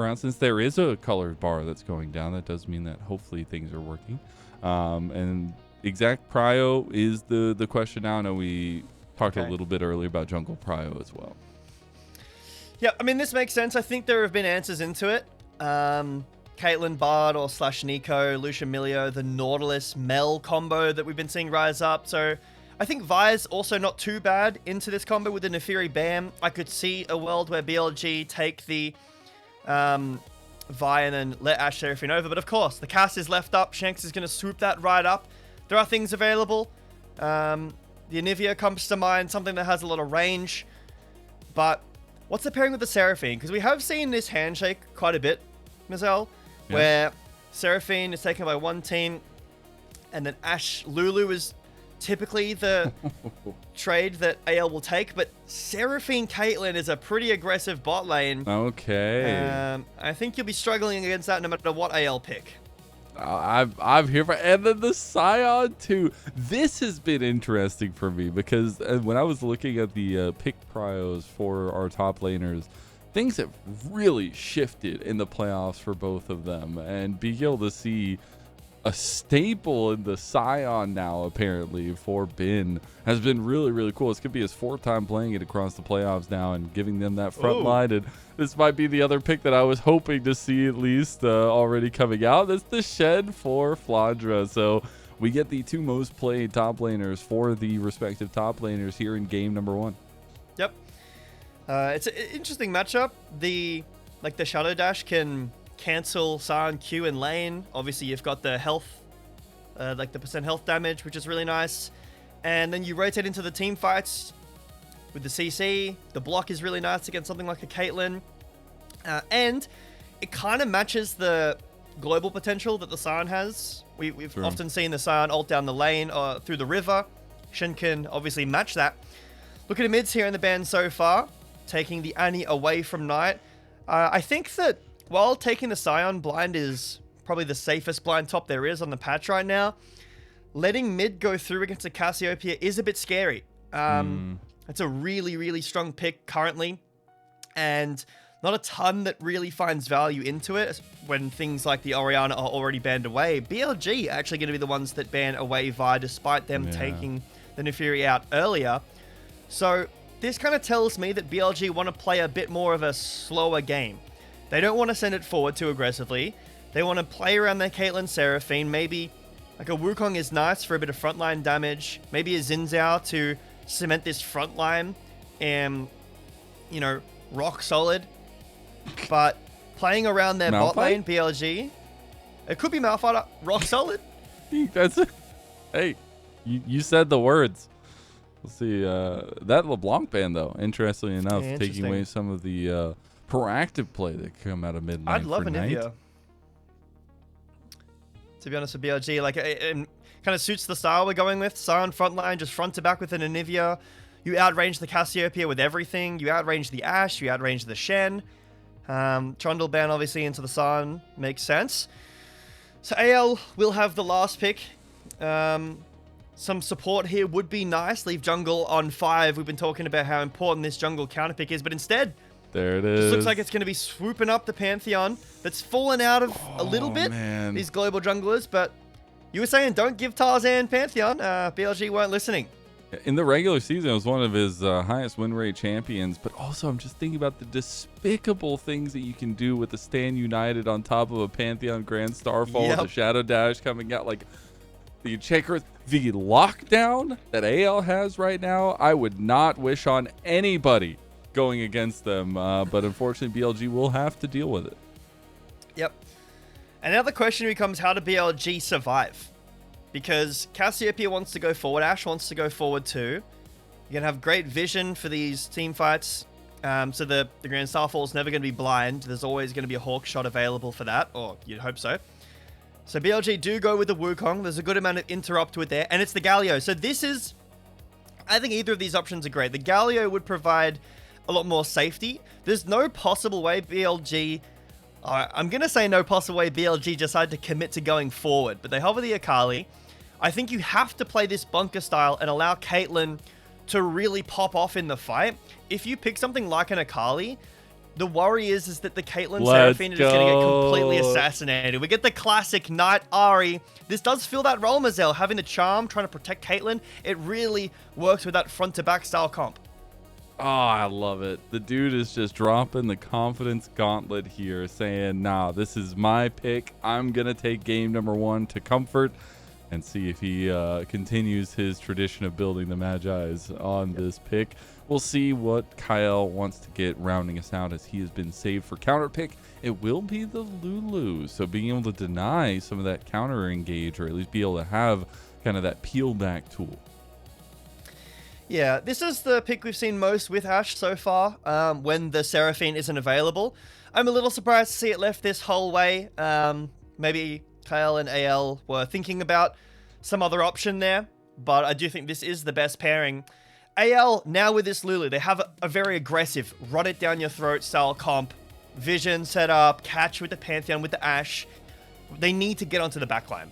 around. Since there is a colored bar that's going down, that does mean that hopefully things are working. And exact prio is the question now. I know we talked a little bit earlier about jungle prio as well. Yeah, I mean, this makes sense. I think there have been answers into it. Caitlyn Bard or / Nico, Lucia Milio, the Nautilus Mel combo that we've been seeing rise up. So I think Vi's also not too bad into this combo with the Nefiri Bam. I could see a world where BLG take the Vi and then let Ashe Seraphine over. But of course, the cast is left up. Shanks is going to swoop that right up. There are things available. The Anivia comes to mind, something that has a lot of range. But what's the pairing with the Seraphine? Because we have seen this handshake quite a bit, Mazel, where Seraphine is taken by one team, and then Ashe Lulu is typically the trade that AL will take, but Seraphine Caitlyn is a pretty aggressive bot lane. Okay. I think you'll be struggling against that no matter what AL pick. I'm here for, and then the Scion too. This has been interesting for me because when I was looking at the pick prios for our top laners, things have really shifted in the playoffs for both of them, and being able to see a staple in the Scion now apparently for Bin has been really, really cool. This could be his 4th time playing it across the playoffs now and giving them that front line. And this might be the other pick that I was hoping to see at least already coming out. That's the Shed for Flandre. So we get the 2 most played top laners for the respective top laners here in game number 1. Yep. It's an interesting matchup. The Shadow Dash can cancel Scion Q in lane. Obviously, you've got the health, like the % health damage, which is really nice. And then you rotate into the team fights with the CC. The block is really nice against something like a Caitlyn. And it kind of matches the global potential that the Scion has. We've often seen the Scion ult down the lane or through the river. Shen can obviously match that. Look at the mids here in the ban so far, taking the Annie away from Knight. I think that while taking the Scion blind is probably the safest blind top there is on the patch right now, letting mid go through against a Cassiopeia is a bit scary. It's a really, really strong pick currently, and not a ton that really finds value into it when things like the Orianna are already banned away. BLG are actually going to be the ones that ban away Vi despite them taking the Nefiri out earlier. So this kind of tells me that BLG want to play a bit more of a slower game. They don't want to send it forward too aggressively. They want to play around their Caitlyn Seraphine. Maybe like a Wukong is nice for a bit of frontline damage. Maybe a Xin Zhao to cement this frontline and, you know, rock solid. But playing around their bot lane, BLG, it could be Malphite rock solid. That's it. Hey, you said the words. We'll see. That LeBlanc ban, though, interestingly enough, taking away some of the proactive play that could come out of mid lane. I'd love Anivia. To be honest with BLG, like it kind of suits the style we're going with. Scion frontline, just front to back with an Anivia. You outrange the Cassiopeia with everything. You outrange the Ashe. You outrange the Shen. Trundle ban obviously into the Scion makes sense. So AL will have the last pick. Some support here would be nice. Leave jungle on 5. We've been talking about how important this jungle counter pick is, but instead, there it is. Just looks like it's going to be swooping up the Pantheon that's fallen out of a little bit, these global junglers. But you were saying don't give Tarzan Pantheon. BLG weren't listening. In the regular season, it was one of his highest win rate champions. But also, I'm just thinking about the despicable things that you can do with the Stand United on top of a Pantheon Grand Starfall with the Shadow Dash coming out. Like the checker, the lockdown that AL has right now, I would not wish on anybody going against them, but unfortunately BLG will have to deal with it. Yep. And now the question becomes, how do BLG survive? Because Cassiopeia wants to go forward, Ashe wants to go forward too. You're going to have great vision for these team fights, so the Grand Starfall is never going to be blind. There's always going to be a Hawk shot available for that, or you'd hope so. So BLG do go with the Wukong. There's a good amount of interrupt with there, and it's the Galio. So this is, I think either of these options are great. The Galio would provide a lot more safety. There's no possible way BLG, I'm going to say no possible way BLG decide to commit to going forward, but they hover the Akali. I think you have to play this bunker style and allow Caitlyn to really pop off in the fight. If you pick something like an Akali, The worry is that the Caitlyn Let's Seraphine is just going to get go. completely assassinated. We get the classic Knight Ahri. This does feel that role, Mazel. Having the charm, trying to protect Caitlyn, it really works with that front-to-back style comp. Oh, I love it. The dude is just dropping the confidence gauntlet here, saying, nah, this is my pick. I'm going to take game number 1 to comfort and see if he continues his tradition of building the Magi's on this pick. We'll see what Kael wants to get rounding us out, as he has been saved for counter pick. It will be the Lulu, so being able to deny some of that counter engage, or at least be able to have kind of that peel back tool. Yeah, this is the pick we've seen most with Ashe so far, when the Seraphine isn't available. I'm a little surprised to see it left this whole way. Maybe Kael and AL were thinking about some other option there, but I do think this is the best pairing. AL, now with this Lulu, they have a very aggressive, run it down your throat style comp. Vision set up, catch with the Pantheon, with the Ashe. They need to get onto the backline.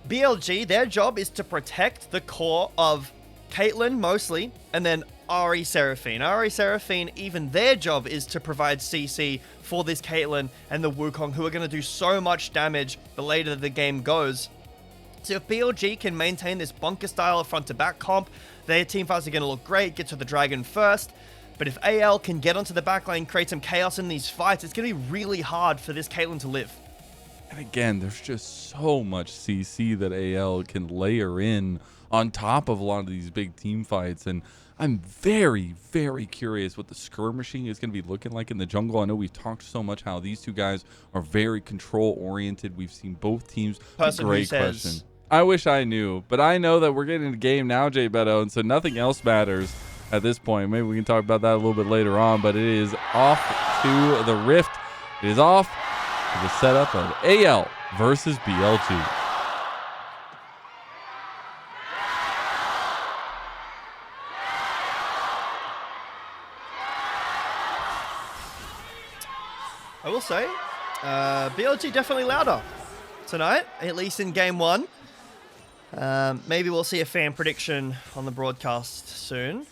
BLG, their job is to protect the core of Caitlyn mostly, and then Ahri Seraphine. Ahri Seraphine, even their job is to provide CC for this Caitlyn and the Wukong, who are going to do so much damage the later the game goes. So if BLG can maintain this bunker style of front-to-back comp, their teamfights are going to look great, get to the dragon first. But if AL can get onto the backline, create some chaos in these fights, it's going to be really hard for this Caitlyn to live. And again, there's just so much CC that AL can layer in on top of a lot of these big team fights. And I'm very, very curious what the skirmishing is going to be looking like in the jungle. I know we've talked so much how these two guys are very control-oriented. We've seen both teams. Great question. I wish I knew, but I know that we're getting the game now, Jbetto, and so nothing else matters at this point. Maybe we can talk about that a little bit later on, but it is off to the Rift. It is off to the setup of AL versus BLG. I will say, BLG definitely louder tonight, at least in game 1. Maybe we'll see a fan prediction on the broadcast soon.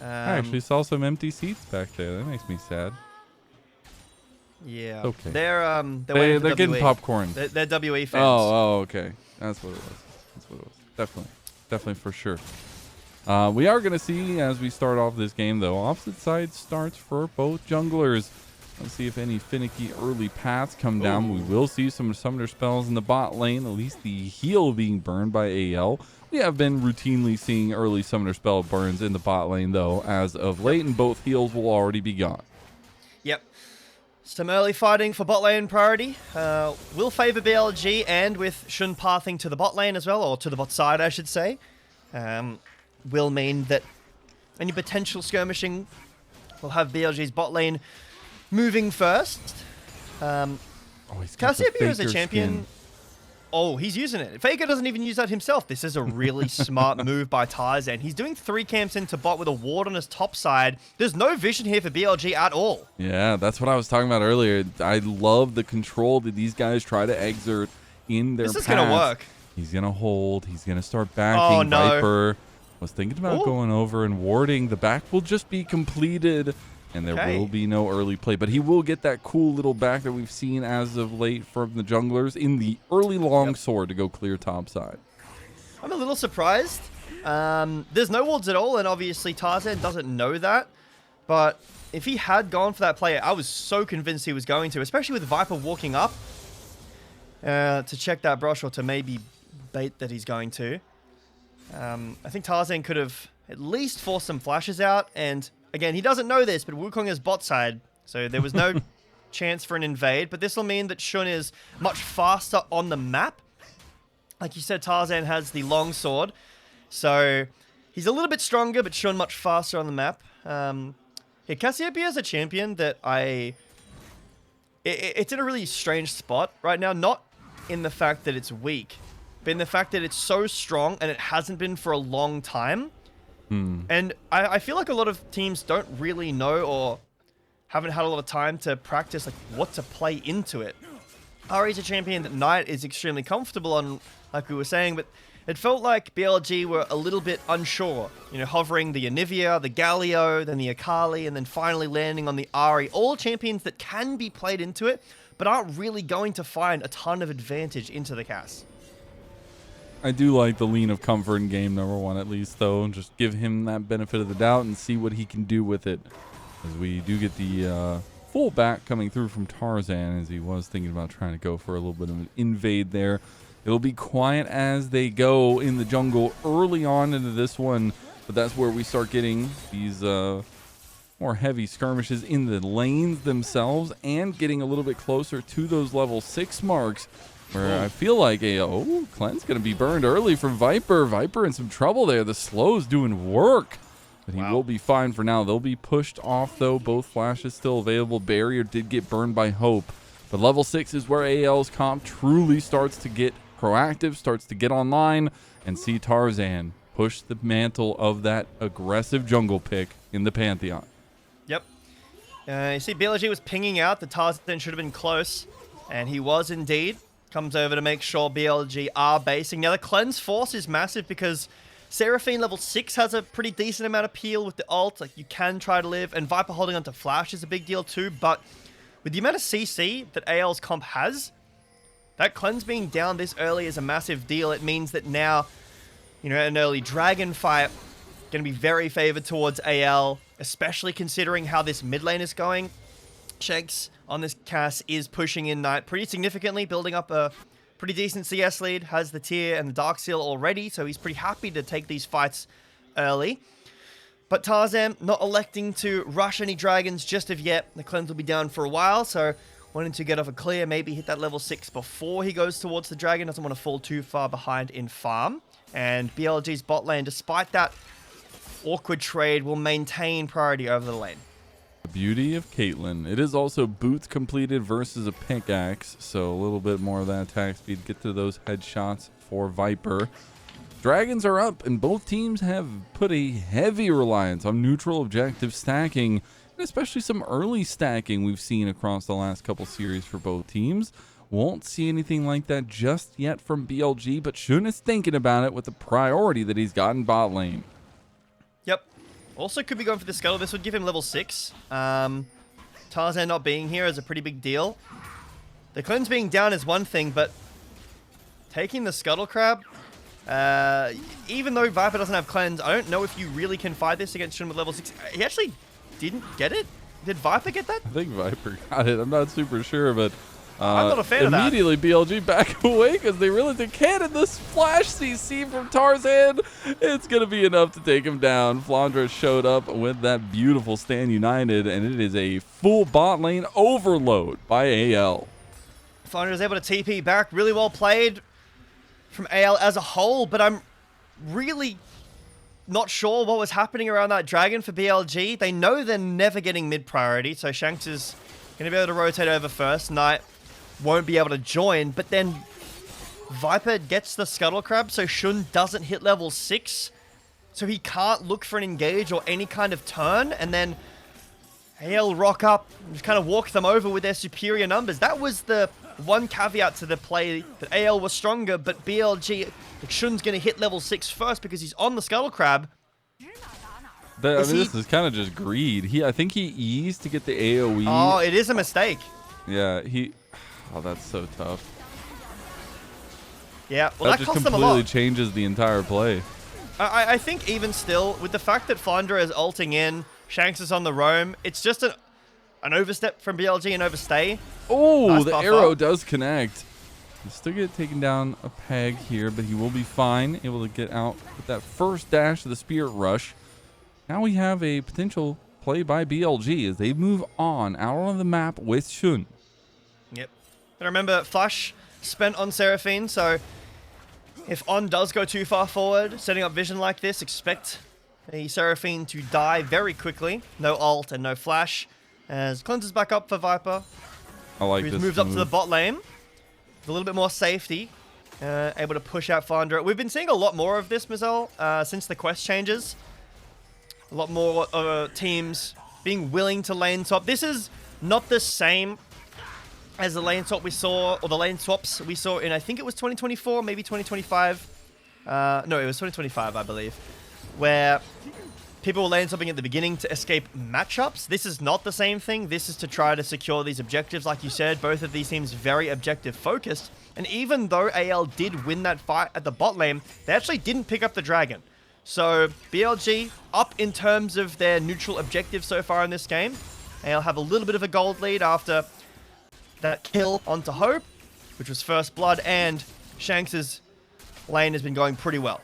I actually saw some empty seats back there. That makes me sad. Yeah. Okay. They're getting popcorn. They're WE fans. Oh, okay. That's what it was. Definitely for sure. We are going to see, as we start off this game, though, opposite side starts for both junglers. Let's see if any finicky early paths come down. We will see some summoner spells in the bot lane, at least the heal being burned by AL. We have been routinely seeing early summoner spell burns in the bot lane, though, as of late, and both heals will already be gone. Yep. Some early fighting for bot lane priority. Will favor BLG, and with Shun pathing to the bot lane as well, or to the bot side, I should say, will mean that any potential skirmishing will have BLG's bot lane moving first. Cassiopeia is a champion. Skin. Oh, he's using it. Faker doesn't even use that himself. This is a really smart move by Tarzan. He's doing 3 camps into bot with a ward on his top side. There's no vision here for BLG at all. Yeah, that's what I was talking about earlier. I love the control that these guys try to exert in their paths. This is going to work. He's going to hold. He's going to start backing. Oh, no. Viper was thinking about going over and warding. The back will just be completed. And there will be no early play. But he will get that cool little back that we've seen as of late from the junglers in the early long sword to go clear top side. I'm a little surprised. There's no wards at all, and obviously Tarzan doesn't know that. But if he had gone for that play, I was so convinced he was going to, especially with Viper walking up to check that brush or to maybe bait that he's going to. I think Tarzan could have at least forced some flashes out, and again, he doesn't know this, but Wukong is bot side, so there was no chance for an invade. But this will mean that Shun is much faster on the map. Like you said, Tarzan has the long sword, so he's a little bit stronger, but Shun much faster on the map. Cassiopeia is a champion that it's in a really strange spot right now, not in the fact that it's weak, but in the fact that it's so strong and it hasn't been for a long time. And I feel like a lot of teams don't really know or haven't had a lot of time to practice like what to play into it. Ahri's a champion that Knight is extremely comfortable on, like we were saying, but It felt like BLG were a little bit unsure, you know, hovering the Anivia, the Galio, then the Akali, and then finally landing on the Ahri. All champions that can be played into it, but aren't really going to find a ton of advantage into the cast. I do like the lean of comfort in game number 1 at least, though. Just give him that benefit of the doubt and see what he can do with it. As we do get the full back coming through from Tarzan, as he was thinking about trying to go for a little bit of an invade there. It'll be quiet as they go in the jungle early on into this one, but that's where we start getting these more heavy skirmishes in the lanes themselves and getting a little bit closer to those level 6 marks, where I feel like Clen's going to be burned early from Viper. Viper in some trouble there. The slow's doing work, but he will be fine for now. They'll be pushed off, though. Both flashes still available. Barrier did get burned by Hope, but level 6 is where AL's comp truly starts to get proactive, starts to get online, and see Tarzan push the mantle of that aggressive jungle pick in the Pantheon. Yep. You see BLG was pinging out. The Tarzan should have been close, and he was indeed. Comes over to make sure BLG are basing. Now the cleanse force is massive because Seraphine level 6 has a pretty decent amount of peel with the ult. Like, you can try to live, and Viper holding onto Flash is a big deal too, but with the amount of CC that AL's comp has, that cleanse being down this early is a massive deal. It means that now, you know, an early dragon fight going to be very favored towards AL, especially considering how this mid lane is going. Shanks on this cast is pushing in Knight pretty significantly, building up a pretty decent CS lead, has the tier and the Dark Seal already, so he's pretty happy to take these fights early. But Tarzan not electing to rush any dragons just of yet. The cleanse will be down for a while, so wanting to get off a clear, maybe hit that level 6 before he goes towards the dragon. Doesn't want to fall too far behind in farm. And BLG's bot lane, despite that awkward trade, will maintain priority over the lane. The beauty of Caitlyn. It is also boots completed versus a pickaxe, so a little bit more of that attack speed. Get to those headshots for Viper. Dragons are up, and both teams have put a heavy reliance on neutral objective stacking, and especially some early stacking we've seen across the last couple series for both teams. Won't see anything like that just yet from BLG, but Shun is thinking about it with the priority that he's got in bot lane. Yep. Also could be going for the scuttle. This would give him level 6. Tarzan not being here is a pretty big deal. The cleanse being down is one thing, but taking the scuttle crab, even though Viper doesn't have cleanse, I don't know if you really can fight this against Shun with level 6. He actually didn't get it. Did Viper get that? I think Viper got it. I'm not super sure, but I'm not a fan of that. Immediately BLG back away because they realize they can, and this flash CC from Tarzan, it's going to be enough to take him down. Flandre showed up with that beautiful Stand United, and it is a full bot lane overload by AL. Flandre was able to TP back. Really well played from AL as a whole, but I'm really not sure what was happening around that dragon for BLG. They know they're never getting mid priority, so Shanks is going to be able to rotate over first. Knight won't be able to join, but then Viper gets the scuttle crab, so Shun doesn't hit level 6, so he can't look for an engage or any kind of turn, and then AL rock up and just kind of walk them over with their superior numbers. That was the one caveat to the play, that AL was stronger, but BLG, like, Shun's going to hit level 6 first because he's on the scuttle crab. This is kind of just greed. I think he eased to get the AoE. Oh, it is a mistake. Yeah, oh, that's so tough. Yeah, well, that just cost them a completely lot. changes the entire play. I think even still, with the fact that Flandre is ulting in, Shanks is on the roam, it's just an overstep from BLG and overstay. Oh, nice the arrow does connect. He'll still get taken down a peg here, but he will be fine. Able to get out with that first dash of the Spirit Rush. Now we have a potential play by BLG as they move on out on the map with Shun. Yep. But remember, Flash spent on Seraphine, so if On does go too far forward, setting up vision like this, expect a Seraphine to die very quickly. No ult and no flash. As cleanses back up for Viper. I like who's this moved move. up to the bot lane with a little bit more safety. Able to push out Flandre. We've been seeing a lot more of this, Mazel, since the quest changes. A lot more teams being willing to lane swap. This is not the same as the lane swap we saw, or the lane swaps we saw in, I think it was 2024, maybe 2025. No, it was 2025, I believe, where people were laying something at the beginning to escape matchups. This is not the same thing. This is to try to secure these objectives. Like you said, both of these teams very objective focused. And even though AL did win that fight at the bot lane, they actually didn't pick up the dragon. So BLG up in terms of their neutral objective so far in this game. AL have a little bit of a gold lead after that kill onto Hope, which was first blood, and Shanks' lane has been going pretty well.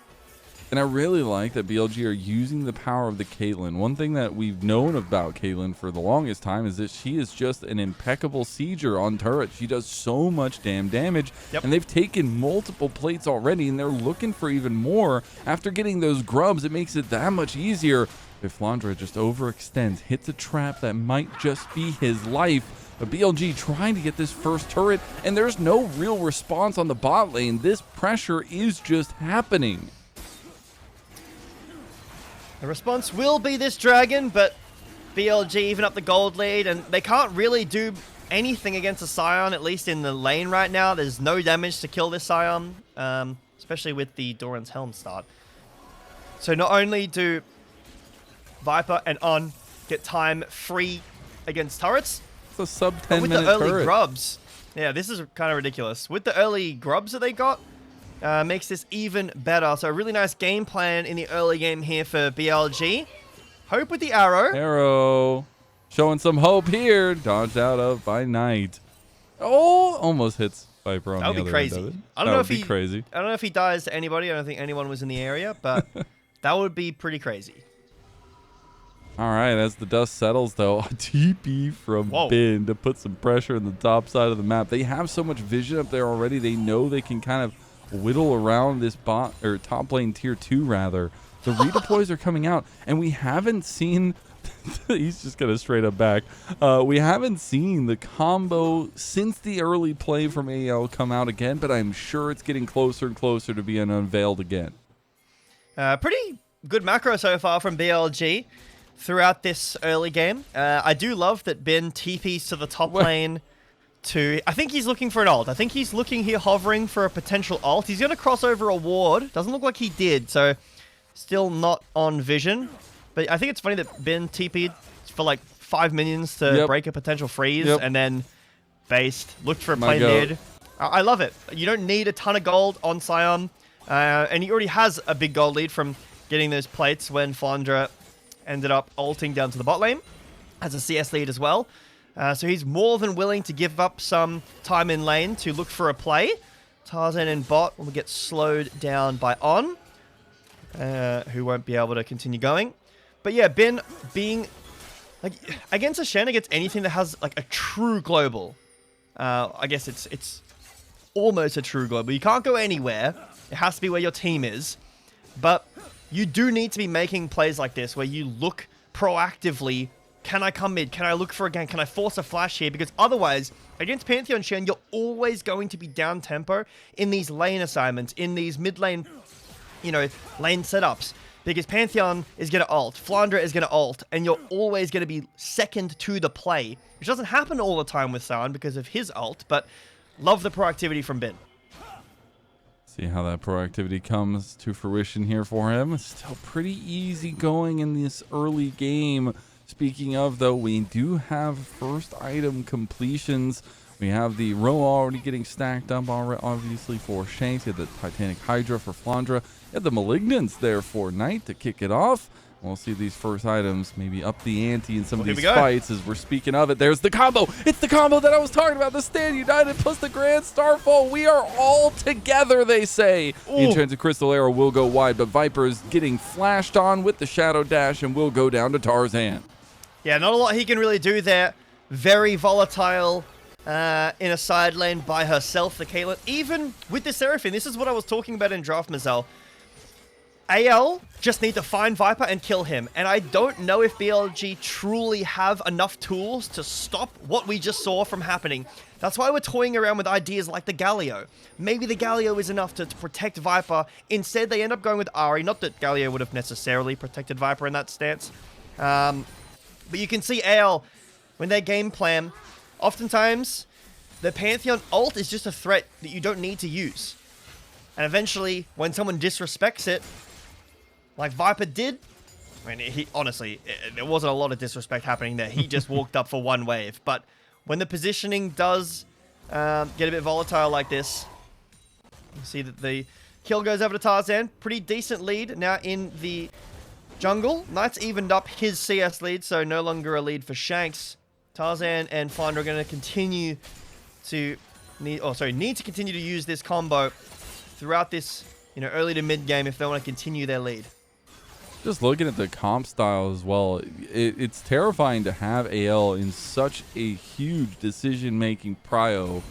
And I really like that BLG are using the power of the Caitlyn. One thing that we've known about Caitlyn for the longest time is that she is just an impeccable sieger on turrets. She does so much damn damage, and they've taken multiple plates already, and they're looking for even more. After getting those grubs, it makes it that much easier. If Flandre just overextends, hits a trap that might just be his life. But BLG trying to get this first turret, and there's no real response on the bot lane. This pressure is just happening. The response will be this dragon, but BLG even up the gold lead, and they can't really do anything against a Scion, at least in the lane right now. There's no damage to kill this Scion, especially with the Doran's Helm start. So not only do Viper and On get time free against turrets, it's a sub 10 but with minute the early turret. grubs, yeah, this is kind of ridiculous. With the early grubs that they got, makes this even better. So a really nice game plan in the early game here for BLG. Hope with the arrow. Arrow. Showing some hope here. Dodged out of by Knight. Oh, almost hits Viper on the other end of it. That would be crazy. I don't know if he dies to anybody. I don't think anyone was in the area, but that would be pretty crazy. All right, as the dust settles, though, a TP from Bin to put some pressure in the top side of the map. They have so much vision up there already. They know they can kind of whittle around this bot or top lane tier 2 rather. The redeploys are coming out, and we haven't seen he's just gonna straight up back. We haven't seen the combo since the early play from AL come out again, but I'm sure it's getting closer and closer to being unveiled again. Pretty good macro so far from BLG throughout this early game. I do love that Ben TPs to the top lane to... I think he's looking for an ult. I think he's looking here, hovering for a potential ult. He's going to cross over a ward. Doesn't look like he did, so still not on vision. But I think it's funny that Ben TP'd for like 5 minions to break a potential freeze, and then based, looked for a play mid. I love it. You don't need a ton of gold on Scion, and he already has a big gold lead from getting those plates when Flandre ended up ulting down to the bot lane. Has a CS lead as well. So he's more than willing to give up some time in lane to look for a play. Tarzan and bot will get slowed down by On, who won't be able to continue going. But yeah, Ben being like against a Shen, against anything that has like a true global. I guess it's almost a true global. You can't go anywhere. It has to be where your team is. But you do need to be making plays like this where you look proactively. Can I come mid? Can I look for a gank? Can I force a flash here? Because otherwise, against Pantheon Shen, you're always going to be down tempo in these lane assignments, in these mid lane, lane setups. Because Pantheon is going to ult, Flandre is going to ult, and you're always going to be second to the play, which doesn't happen all the time with Sion because of his ult, but love the proactivity from Ben. See how that proactivity comes to fruition here for him. It's still pretty easy going in this early game. Speaking of, though, we do have first item completions. We have the row already getting stacked up, obviously, for Shanks. You have the Titanic Hydra for Flandre. You have the Malignants there for Knight to kick it off. We'll see these first items maybe up the ante in some of these fights as we're speaking of it. There's the combo. It's the combo that I was talking about. The Stand United plus the Grand Starfall. We are all together, they say. The Enchanted Crystal Arrow will go wide, but Viper is getting flashed on with the Shadow Dash and will go down to Tarzan. Yeah, not a lot he can really do there. Very volatile in a side lane by herself, the Kaelin. Even with the Seraphine, this is what I was talking about in Draft Mazel. AL just need to find Viper and kill him. And I don't know if BLG truly have enough tools to stop what we just saw from happening. That's why we're toying around with ideas like the Galio. Maybe the Galio is enough to protect Viper. Instead, they end up going with Ahri. Not that Galio would have necessarily protected Viper in that stance. But you can see AL, when their game plan, oftentimes, the Pantheon ult is just a threat that you don't need to use. And eventually, when someone disrespects it, like Viper did, I mean, he honestly, there wasn't a lot of disrespect happening there. He just walked up for one wave. But when the positioning does get a bit volatile like this, you see that the kill goes over to Tarzan. Pretty decent lead now in the jungle. Knight's evened up his CS lead, so no longer a lead for Shanks. Tarzan and Flandre are going to continue to need to continue to use this combo throughout this, early to mid game if they want to continue their lead. Just looking at the comp style as well, it's terrifying to have AL in such a huge decision-making prio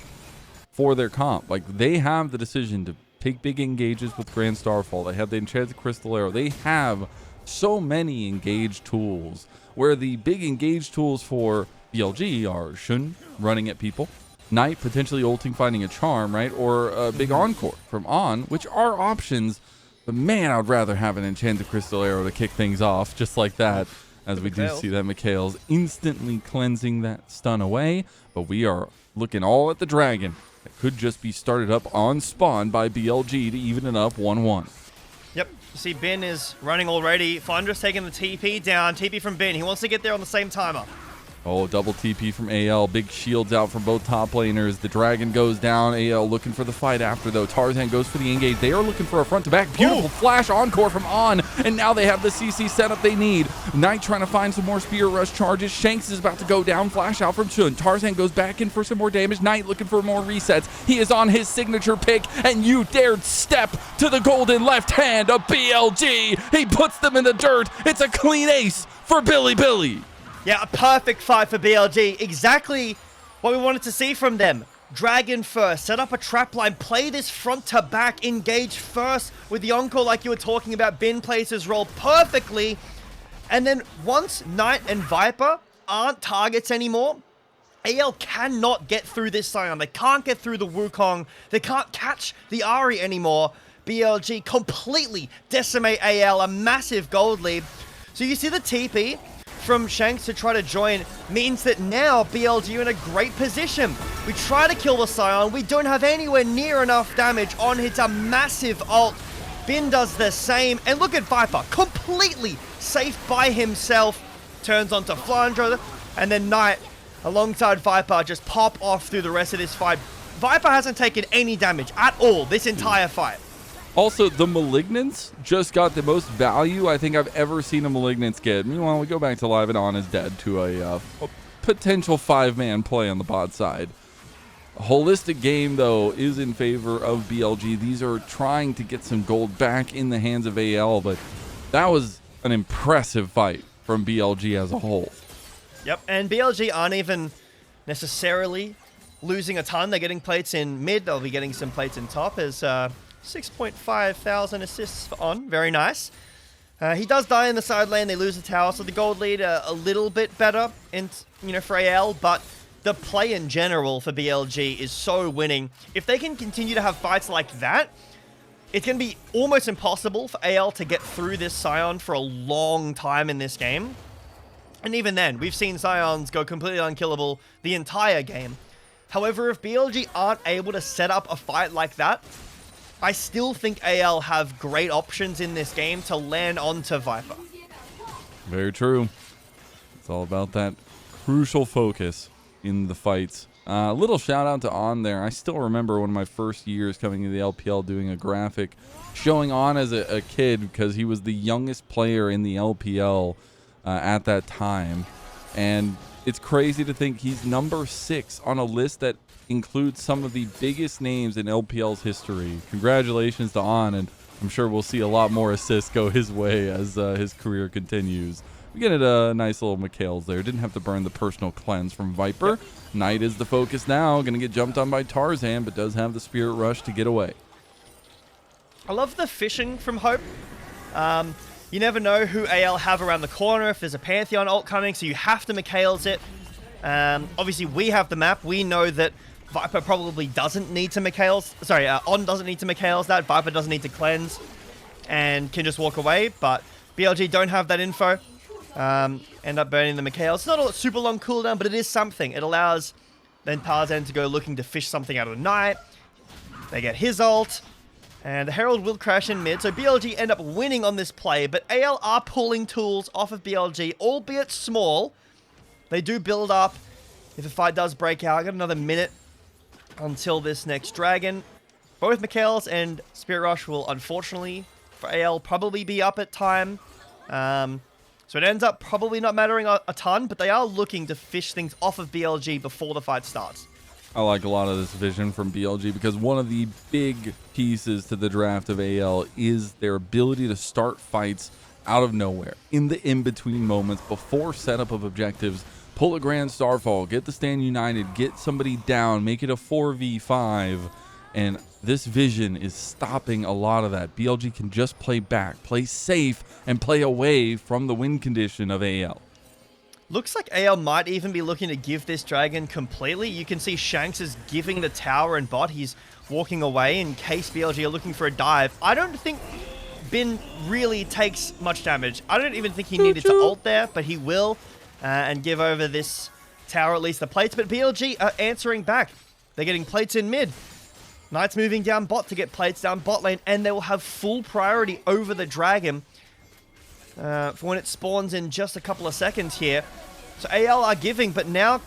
for their comp. Like, they have the decision to take big engages with Grand Starfall. They have the Enchanted Crystal Arrow. They have so many engage tools, where the big engage tools for BLG are Shun running at people, Knight potentially ulting, finding a charm, right? Or a big encore from On, which are options. But man, I'd rather have an Enchanted Crystal Arrow to kick things off, just like that, as we do see that Mikael's instantly cleansing that stun away. But we are looking all at the dragon. It could just be started up on spawn by BLG to even it up 1-1. Yep, you see Bin is running already. Flandre's taking the TP down. TP from Bin. He wants to get there on the same timer. Oh, double TP from AL. Big shields out from both top laners. The dragon goes down. AL looking for the fight after, though. Tarzan goes for the engage. They are looking for a front-to-back. Beautiful flash encore from On. And now they have the CC setup they need. Knight trying to find some more spear rush charges. Shanks is about to go down. Flash out from Shun. Tarzan goes back in for some more damage. Knight looking for more resets. He is on his signature pick. And you dared step to the golden left hand of BLG. He puts them in the dirt. It's a clean ace for Bilibili. Yeah, a perfect fight for BLG. Exactly what we wanted to see from them. Dragon first, set up a trap line, play this front to back, engage first with the encore like you were talking about. Bin plays his role perfectly. And then once Knight and Viper aren't targets anymore, AL cannot get through this Sion. They can't get through the Wukong. They can't catch the Ahri anymore. BLG completely decimate AL, a massive gold lead. So you see the TP from Shanks to try to join means that now BLG are in a great position. We try to kill the Scion. We don't have anywhere near enough damage. On hits a massive ult. Bin does the same. And look at Viper, completely safe by himself. Turns onto Flandre. And then Knight, alongside Viper, just pop off through the rest of this fight. Viper hasn't taken any damage at all this entire fight. Also, the Malignants just got the most value I think I've ever seen a Malignants get. Meanwhile, we go back to Live and On is dead to a potential 5-man play on the bot side. A holistic game, though, is in favor of BLG. These are trying to get some gold back in the hands of AL, but that was an impressive fight from BLG as a whole. Yep, and BLG aren't even necessarily losing a ton. They're getting plates in mid. They'll be getting some plates in top as 6.5 thousand assists for On. Very nice. He does die in the side lane. They lose the tower, so the gold lead a little bit better in, for AL, but the play in general for BLG is so winning. If they can continue to have fights like that, it's going to be almost impossible for AL to get through this Sion for a long time in this game. And even then, we've seen Sions go completely unkillable the entire game. However, if BLG aren't able to set up a fight like that, I still think AL have great options in this game to land onto Viper. Very true. It's all about that crucial focus in the fights. Little shout out to On there. I still remember one of my first years coming into the LPL doing a graphic showing On as a kid because he was the youngest player in the LPL at that time. And it's crazy to think he's number 6 on a list that includes some of the biggest names in LPL's history. Congratulations to On, and I'm sure we'll see a lot more assists go his way as his career continues. We get a nice little Mikael's there. Didn't have to burn the personal cleanse from Viper. Yep. Knight is the focus now. Going to get jumped on by Tarzan, but does have the Spirit Rush to get away. I love the fishing from Hope. You never know who AL have around the corner, if there's a Pantheon ult coming, so you have to Mikael's it. Obviously, we have the map. We know that Viper probably doesn't need to Mikael's. Sorry, On doesn't need to Mikael's that. Viper doesn't need to cleanse and can just walk away. But BLG don't have that info. End up burning the Mikael. It's not a super long cooldown, but it is something. It allows then Tarzan to go looking to fish something out of the night. They get his ult. And the Herald will crash in mid, so BLG end up winning on this play, but AL are pulling tools off of BLG, albeit small. They do build up. If a fight does break out, I got another minute until this next dragon. Both Kael's and Spirit Rush will, unfortunately, for AL, probably be up at time. So it ends up probably not mattering a ton, but they are looking to fish things off of BLG before the fight starts. I like a lot of this vision from BLG because one of the big pieces to the draft of AL is their ability to start fights out of nowhere, in the in-between moments, before setup of objectives, pull a Grand Starfall, get the stand united, get somebody down, make it a 4v5, and this vision is stopping a lot of that. BLG can just play back, play safe, and play away from the win condition of AL. Looks like AL might even be looking to give this dragon completely. You can see Shanks is giving the tower and bot. He's walking away in case BLG are looking for a dive. I don't think Bin really takes much damage. I don't even think he needed to ult there, but he will and give over this tower, at least the plates. But BLG are answering back. They're getting plates in mid. Knight's moving down bot to get plates down bot lane, and they will have full priority over the dragon for when it spawns in just a couple of seconds here. So AL are giving, but now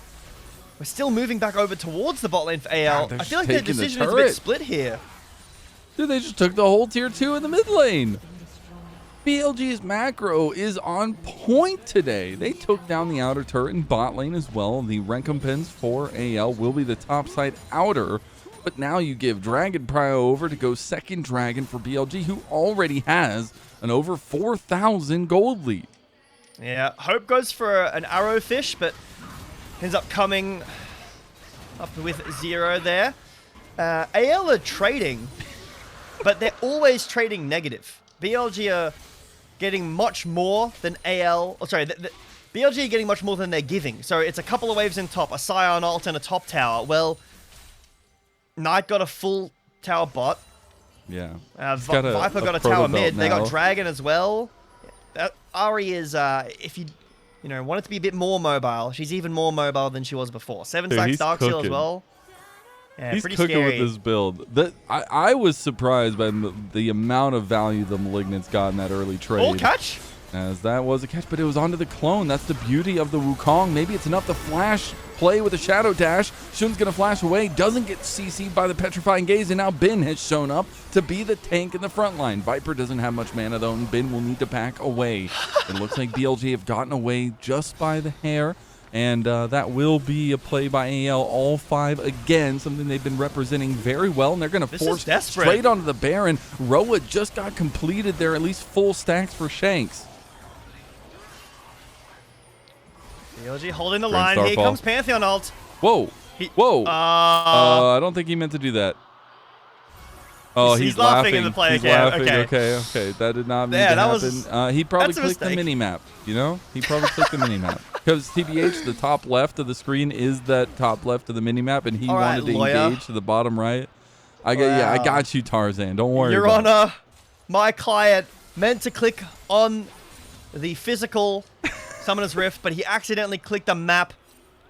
we're still moving back over towards the bot lane for AL. I feel like their decision is a bit split here. Dude, they just took the whole tier 2 in the mid lane. BLG's macro is on point today. They took down the outer turret in bot lane as well. The recompense for AL will be the top side outer. But now you give Dragon Prio over to go second dragon for BLG, who already has an over 4,000 gold lead. Yeah, Hope goes for an arrowfish, but ends up coming up with 0 there. AL are trading, but they're always trading negative. BLG are getting much more than AL. Oh, sorry, BLG are getting much more than they're giving. So it's a couple of waves in top, a Scion ult and a top tower. Well, Knight got a full tower bot. Yeah. Viper got a tower mid. Now. They got Dragon as well. Ari is, if you want it to be a bit more mobile, she's even more mobile than she was before. 7 stacks Darksteel as well. Yeah, he's pretty cooking scary with this build. I was surprised by the amount of value the Malignants got in that early trade. All catch? As that was a catch, but it was onto the clone. That's the beauty of the Wukong. Maybe it's enough to flash play with a shadow dash. Shun's going to flash away, doesn't get CC'd by the Petrifying Gaze, and now Bin has shown up to be the tank in the front line. Viper doesn't have much mana though, and Bin will need to back away. It looks like BLG have gotten away just by the hair, and that will be a play by AL. All 5 again, something they've been representing very well, and they're going to force straight onto the Baron. Roa just got completed there, at least full stacks for Shanks. BLG holding the line. Here comes Pantheon ult. Whoa. Whoa. I don't think he meant to do that. Oh, he's laughing in the play again. Okay. That did not mean to happen. He probably clicked the mini-map, you know? He probably clicked the mini-map. Because TBH, the top left of the screen is that top left of the mini-map, and he wanted to engage to the bottom right. Yeah, I got you, Tarzan. Don't worry. Your Honor, my client meant to click on the physical Summoner's Rift, but he accidentally clicked a map.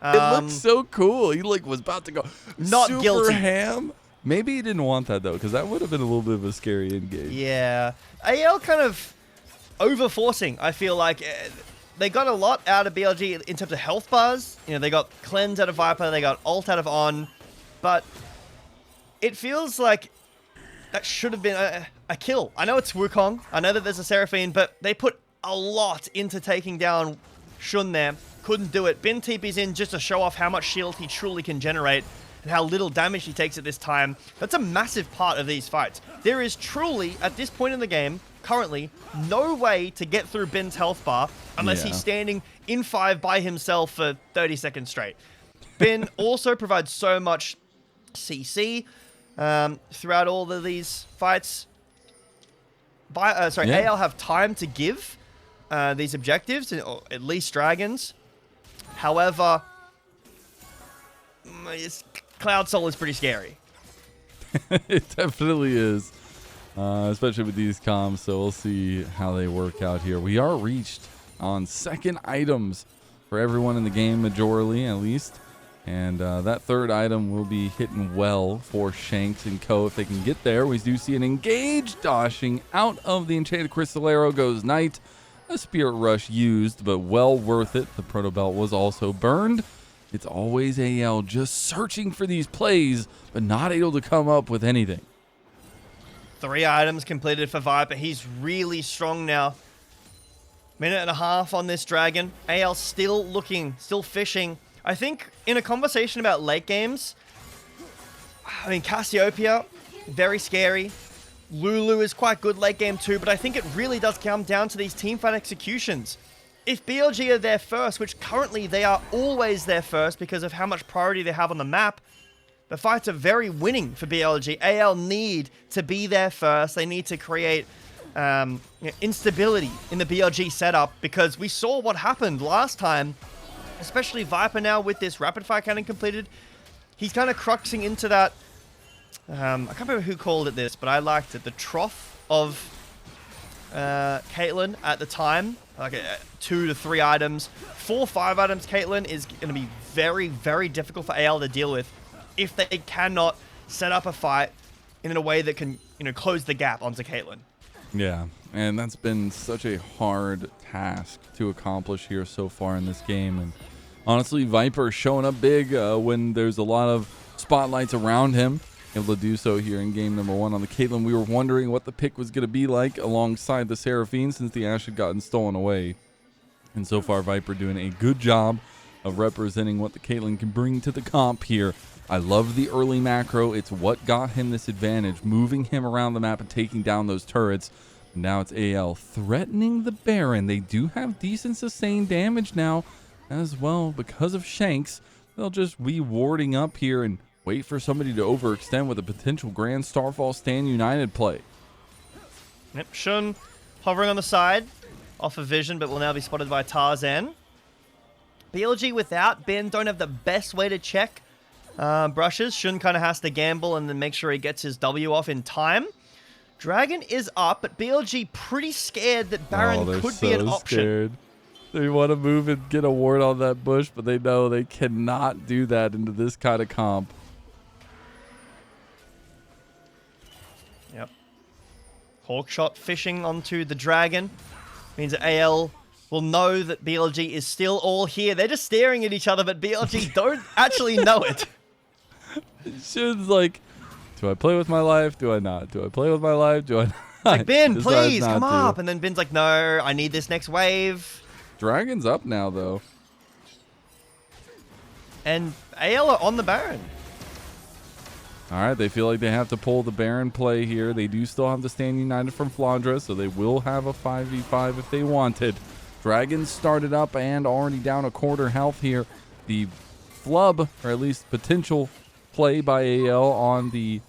It looked so cool. He was about to go not super guilty. ham. Maybe he didn't want that though, because that would have been a little bit of a scary engage. Yeah, AL kind of over-forcing. I feel like they got a lot out of BLG in terms of health bars. They got cleanse out of Viper, they got ult out of On, but it feels like that should have been a kill. I know it's Wukong. I know that there's a Seraphine, but they put a lot into taking down Shun there. Couldn't do it. Bin TP's in just to show off how much shield he truly can generate and how little damage he takes at this time. That's a massive part of these fights. There is truly, at this point in the game, currently, no way to get through Bin's health bar unless he's standing in 5 by himself for 30 seconds straight. Bin also provides so much CC throughout all of these fights. AL have time to give these objectives, or at least dragons. However, Cloud Soul is pretty scary. It definitely is, especially with these comms, so we'll see how they work out here. We are reached on second items for everyone in the game, majorly at least. And that third item will be hitting well for Shanks and Co. if they can get there. We do see an engage dashing out of the Enchanted Crystal Arrow goes Knight. A Spirit Rush used, but well worth it. The Proto Belt was also burned. It's always AL just searching for these plays, but not able to come up with anything. 3 items completed for Viper. He's really strong now. Minute and a half on this dragon. AL still looking, still fishing. I think in a conversation about late games, I mean, Cassiopeia, very scary. Lulu is quite good late game too, but I think it really does come down to these teamfight executions. If BLG are there first, which currently they are always there first because of how much priority they have on the map, the fights are very winning for BLG. AL need to be there first. They need to create instability in the BLG setup because we saw what happened last time. Especially Viper now with this rapid fire cannon completed. He's kind of cruxing into that, I can't remember who called it this, but I liked it. The trough of Caitlyn at the time. Like 2 to 3 items. 4, 5 items Caitlyn is going to be very, very difficult for AL to deal with if they cannot set up a fight in a way that can, close the gap onto Caitlyn. Yeah, and that's been such a hard task to accomplish here so far in this game. And honestly, Viper showing up big when there's a lot of spotlights around him. Able to do so here in game number 1 on the Caitlyn. We were wondering what the pick was going to be like alongside the Seraphine since the Ashe had gotten stolen away. And so far, Viper doing a good job of representing what the Caitlyn can bring to the comp here. I love the early macro. It's what got him this advantage, moving him around the map and taking down those turrets. Now it's AL threatening the Baron. They do have decent sustained damage now as well because of Shanks. They'll just be warding up here and wait for somebody to overextend with a potential Grand Starfall Stand United play. Yep, Shun hovering on the side, off of vision, but will now be spotted by Tarzan. BLG without Ben don't have the best way to check brushes. Shun kind of has to gamble and then make sure he gets his W off in time. Dragon is up, but BLG pretty scared that Baron could be an option. Scared. They want to move and get a ward on that bush, but they know they cannot do that into this kind of comp. Yep. Hawkshot fishing onto the dragon. Means that AL will know that BLG is still all here. They're just staring at each other, but BLG don't actually know it. Shun's like, do I play with my life? Do I not? Do I play with my life? Do I not? Like, Ben, please, come up. And then Ben's like, no, I need this next wave. Dragon's up now, though. And AL are on the Baron. All right, they feel like they have to pull the Baron play here. They do still have the Stand United from Flandre, so they will have a 5v5 if they wanted. Dragons started up and already down a quarter health here. The flub, or at least potential play by AL on the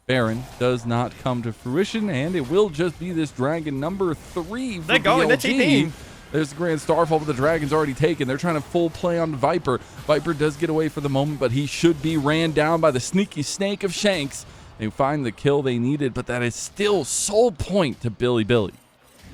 Baron does not come to fruition, and it will just be this Dragon number 3 for They're going, they're BLG. TPing. There's the Grand Starfall, but the Dragon's already taken. They're trying to full play on Viper. Viper does get away for the moment, but he should be ran down by the sneaky snake of Shanks. They find the kill they needed, but that is still sole point to Bilibili.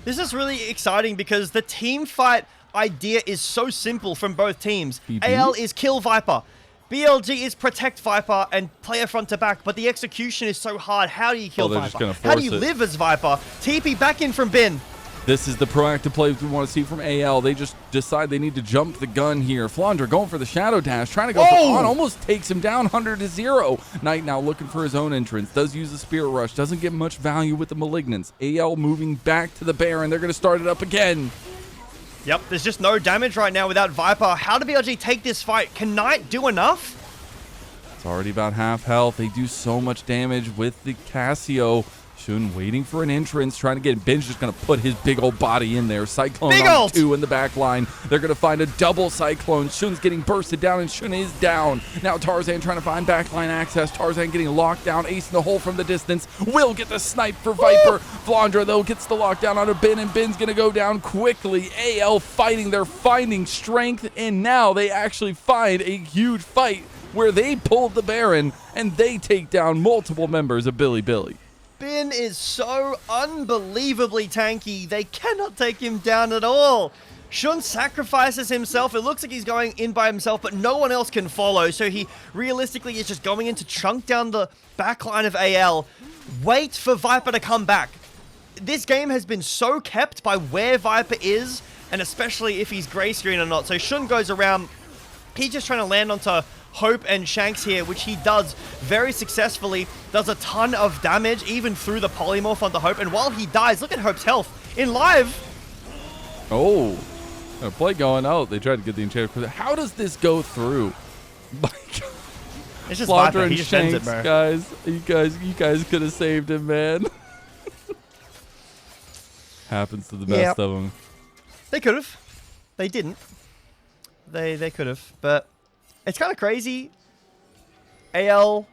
This is really exciting because the team fight idea is so simple from both teams. AL is kill Viper. BLG is protect Viper and play a front to back, but the execution is so hard. How do you kill Viper? How do you live as Viper? TP back in from Ben. This is the proactive play we want to see from AL. They just decide they need to jump the gun here. Flandre going for the Shadow Dash, trying to go for on, almost takes him down 100-0. Knight now looking for his own entrance, does use the Spirit Rush, doesn't get much value with the Malignants. AL moving back to the Baron. They're going to start it up again. Yep, there's just no damage right now without Viper. How do BLG take this fight? Can Knight do enough? It's already about half health. They do so much damage with the Cassio. Shun waiting for an entrance, trying to get Ben's just going to put his big old body in there. Cyclone on 2 in the back line. They're going to find a double Cyclone. Shun's getting bursted down, and Shun is down. Now Tarzan trying to find backline access. Tarzan getting locked down. Ace in the hole from the distance. Will get the snipe for Viper. Flandre, though, gets the lockdown on a Ben, and Ben's going to go down quickly. AL fighting. They're finding strength, and now they actually find a huge fight where they pulled the Baron, and they take down multiple members of Bilibili. Ben is so unbelievably tanky. They cannot take him down at all. Shun sacrifices himself. It looks like he's going in by himself, but no one else can follow. So he realistically is just going in to chunk down the backline of AL. Wait for Viper to come back. This game has been so kept by where Viper is, and especially if he's gray screen or not. So Shun goes around. He's just trying to land onto Hope and Shanks here, which he does very successfully. Does a ton of damage, even through the polymorph onto Hope. And while he dies, look at Hope's health. In live... Oh, a play going out. They tried to get the enchantment. How does this go through? My God. It's just Flandre Viper. and He just ends Shanks, it, bro. guys. You guys could have saved him, man. Happens to the best of them. They could have. They didn't. They could have, but it's kind of crazy. AL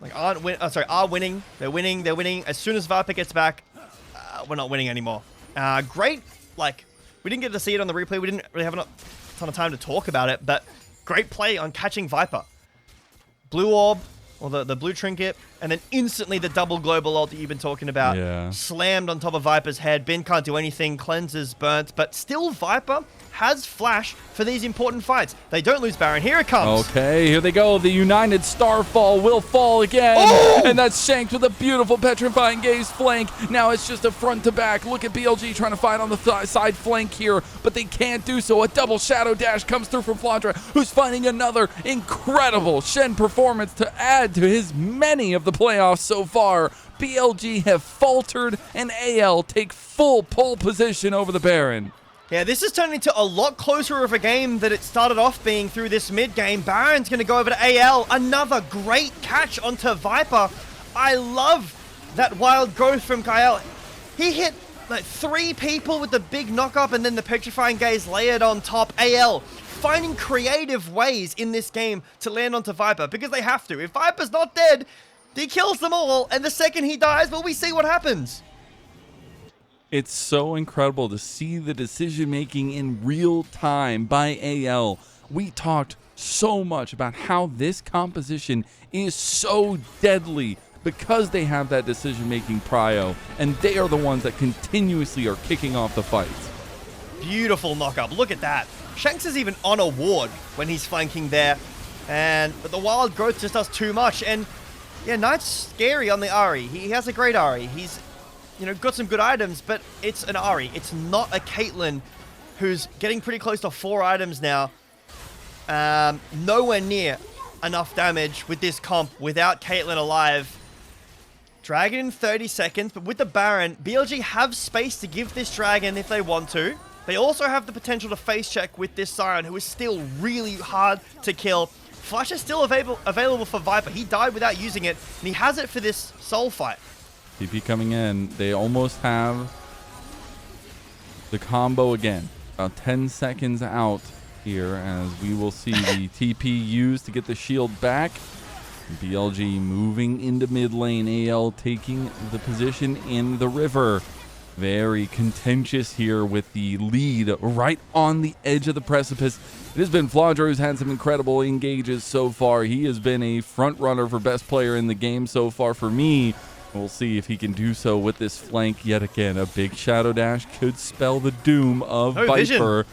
like are winning. They're winning. As soon as Viper gets back, we're not winning anymore. Great. Like, we didn't get to see it on the replay. We didn't really have a ton of time to talk about it, but great play on catching Viper. Blue orb, or the blue trinket, and then instantly the double global ult that you've been talking about. Yeah. Slammed on top of Viper's head. Bin can't do anything. Cleanses burnt, but still Viper has flash for these important fights. They don't lose Baron. Here it comes. Okay, here they go. The United Starfall will fall again. Oh! And that's Shanks with a beautiful petrifying gaze flank. Now it's just a front to back. Look at BLG trying to fight on the side flank here, but they can't do so. A double shadow dash comes through from Flandre, who's finding another incredible Shen performance to add to his many of the playoffs so far. BLG have faltered, and AL take full pole position over the Baron. Yeah, this is turning into a lot closer of a game than it started off being through this mid game. Baron's going to go over to AL. Another great catch onto Viper. I love that wild growth from Kael. He hit like 3 people with the big knock-up and then the petrifying gaze layered on top. AL finding creative ways in this game to land onto Viper because they have to. If Viper's not dead, he kills them all, and the second he dies, well, we see what happens. It's so incredible to see the decision-making in real time by AL. We talked so much about how this composition is so deadly because they have that decision-making prio, and they are the ones that continuously are kicking off the fights. Beautiful knock-up. Look at that. Shanks is even on a ward when he's flanking there, but the wild growth just does too much. And yeah, Knight's scary on the Ahri. He has a great Ahri. He's got some good items, but it's an Ahri. It's not a Caitlyn who's getting pretty close to 4 items now. Nowhere near enough damage with this comp without Caitlyn alive. Dragon in 30 seconds, but with the Baron, BLG have space to give this Dragon if they want to. They also have the potential to face check with this Siren, who is still really hard to kill. Flash is still available for Viper. He died without using it, and he has it for this soul fight. TP coming in. They almost have the combo again. About 10 seconds out here as we will see the TP used to get the shield back. BLG moving into mid lane. AL taking the position in the river. Very contentious here with the lead right on the edge of the precipice. It has been Flandre who's had some incredible engages so far. He has been a front runner for best player in the game so far for me. We'll see if he can do so with this flank yet again. A big shadow dash could spell the doom of Viper. Vision.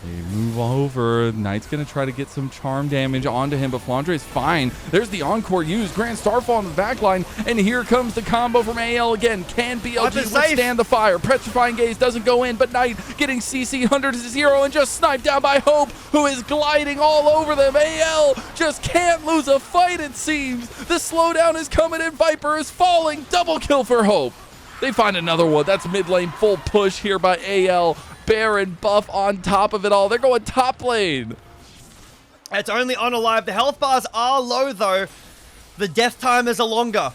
They move over. Knight's going to try to get some charm damage onto him, but Flandre's fine. There's the encore used. Grand Starfall on the back line, and here comes the combo from AL again. Can BLG withstand the fire? Petrifying Gaze doesn't go in, but Knight getting CC 100 to 0 and just sniped down by Hope, who is gliding all over them. AL just can't lose a fight, it seems. The slowdown is coming, and Viper is falling. Double kill for Hope. They find another one. That's mid lane full push here by AL. Baron buff on top of it all. They're going top lane. It's only on alive. The health bars are low, though. The death timers are longer.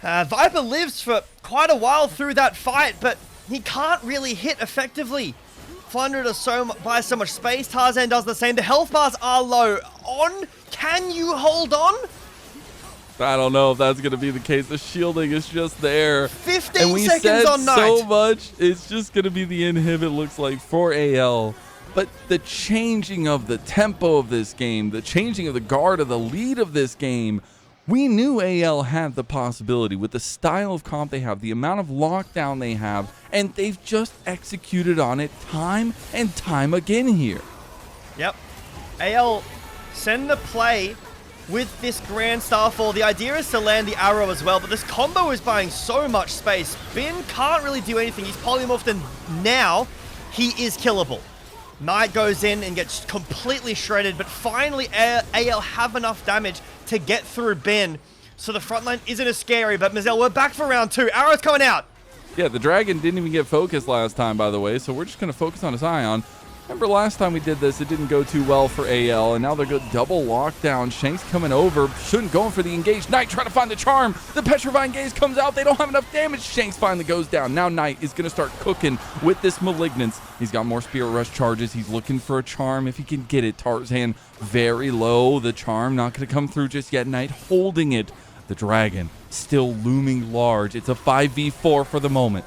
Viper lives for quite a while through that fight, but he can't really hit effectively. Flandre does buys so much space. Tarzan does the same. The health bars are low. Can you hold on? I don't know if that's going to be the case. The shielding is just there. 15 and we seconds said on Knight. So much. It's just going to be the inhibit, looks like, for AL. But the changing of the tempo of this game, the changing of the guard of the lead of this game We knew AL had the possibility with the style of comp they have, the amount of lockdown they have, and they've just executed on it time and time again here. Yep. AL send the play with this Grand Starfall. The idea is to land the arrow as well, but this combo is buying so much space. Bin can't really do anything. He's polymorphed, and now he is killable. Knight goes in and gets completely shredded, but finally AL have enough damage to get through Bin, so the front line isn't as scary. But Mazel, we're back for round 2. Arrow's coming out. Yeah, the Dragon didn't even get focused last time, by the way, so we're just going to focus on his Ion. Remember last time we did this, it didn't go too well for AL, and now they're good double lockdown. Shanks coming over, shouldn't go for the engage. Knight trying to find the charm. The Petrifying Gaze comes out. They don't have enough damage. Shanks finally goes down. Now Knight is going to start cooking with this Malignance. He's got more Spirit Rush charges. He's looking for a charm if he can get it. Tarzan very low. The charm not going to come through just yet. Knight holding it. The Dragon still looming large. It's a 5v4 for the moment.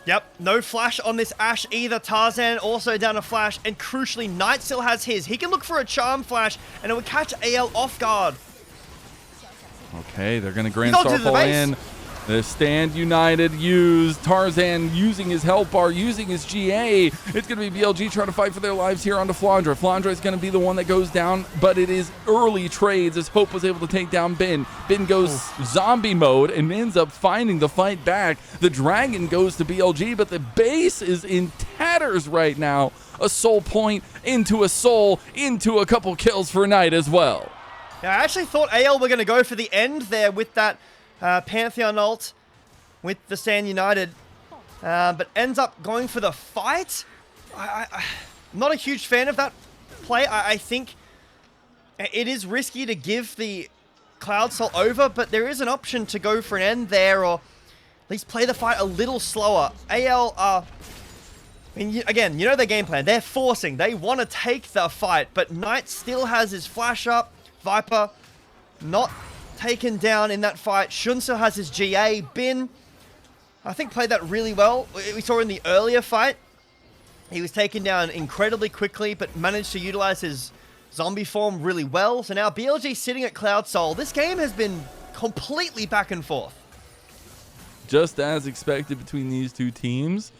Yep, no flash on this Ashe either. Tarzan also down a flash, and crucially, Knight still has his. He can look for a charm flash, and it would catch AL off guard. Okay, they're going to Grand Starfall in. The Stand United used. Tarzan using his health bar, using his GA. It's going to be BLG trying to fight for their lives here onto Flandre. Flandre is going to be the one that goes down, but it is early trades as Hope was able to take down Bin. Bin goes zombie mode and ends up finding the fight back. The Dragon goes to BLG, but the base is in tatters right now. A soul point into a soul, into a couple kills for Knight as well. Yeah, I actually thought AL were going to go for the end there with that Pantheon ult with the Stand United, but ends up going for the fight. I'm not a huge fan of that play. I think it is risky to give the Cloud Soul over, but there is an option to go for an end there, or at least play the fight a little slower. AL are, I mean, again, you know their game plan. They're forcing. They want to take the fight, but Knight still has his flash up. Viper not taken down in that fight. Shun still has his GA. Bin, I think, played that really well. We saw in the earlier fight, he was taken down incredibly quickly, but managed to utilize his zombie form really well. So now BLG sitting at Cloud Soul. This game has been completely back and forth. Just as expected between these two teams,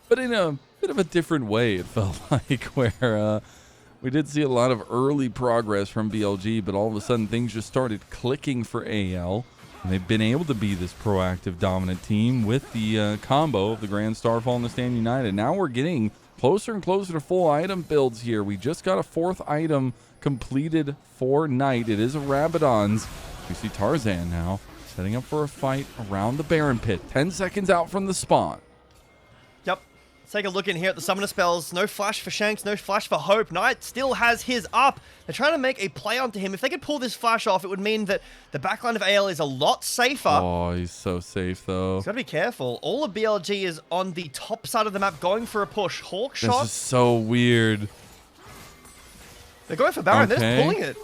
but in a bit of a different way, it felt like, where we did see a lot of early progress from BLG, but all of a sudden things just started clicking for AL. And they've been able to be this proactive, dominant team with the combo of the Grand Starfall and the Stand United. Now we're getting closer and closer to full item builds here. We just got a 4th item completed for Knight. It is a Rabadon's. We see Tarzan now setting up for a fight around the Baron Pit. 10 seconds out from the spawn. Yep. Take a look in here at the summoner spells. No flash for Shanks, no flash for Hope. Knight still has his up. They're trying to make a play onto him. If they could pull this flash off, it would mean that the backline of AL is a lot safer. Oh, he's so safe, though. He's got to be careful. All of BLG is on the top side of the map going for a push. Hawk shot. This is so weird. They're going for Baron. Okay. They're just pulling it.